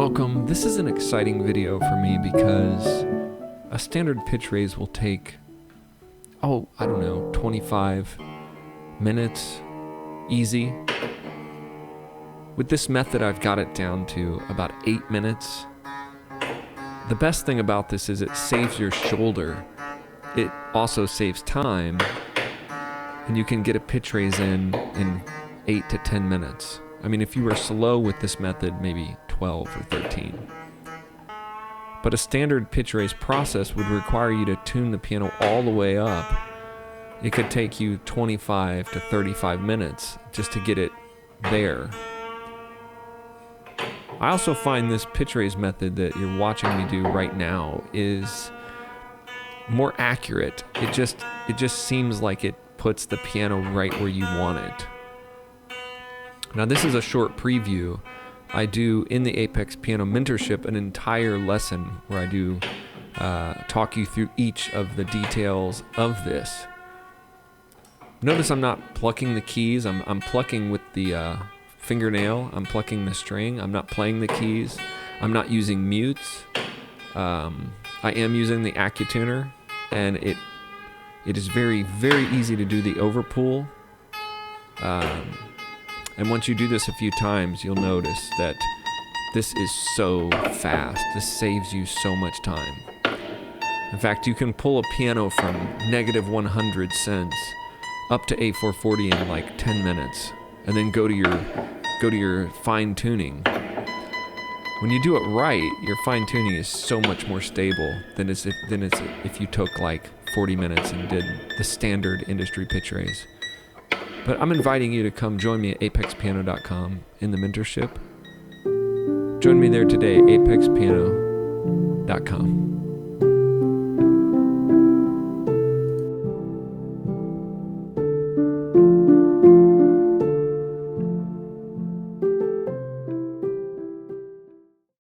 Welcome. This is an exciting video for me because a standard pitch raise will take, I don't know, 25 minutes, easy. With this method, I've got it down to about 8 minutes. The best thing about this is it saves your shoulder. It also saves time, and you can get a pitch raise in 8 to 10 minutes. I mean, if you were slow with this method, maybe 12 or 13. But a standard pitch raise process would require you to tune the piano all the way up. It could take you 25 to 35 minutes just to get it there. I also find this pitch raise method that you're watching me do right now is more accurate. It just seems like it puts the piano right where you want it. Now this is a short preview. I do in the Apex Piano Mentorship an entire lesson where I do talk you through each of the details of this. Notice I'm not plucking the keys. I'm plucking with the fingernail. I'm plucking the string. I'm not playing the keys. I'm not using mutes. I am using the AccuTuner, and it is very, very easy to do the overpull. And once you do this a few times, you'll notice that this is so fast. This saves you so much time. In fact, you can pull a piano from -100 cents up to A440 in like 10 minutes, and then go to your fine tuning. When you do it right, your fine tuning is so much more stable than if you took like 40 minutes and did the standard industry pitch raise. But I'm inviting you to come join me at apexpiano.com in the mentorship. Join me there today, apexpiano.com.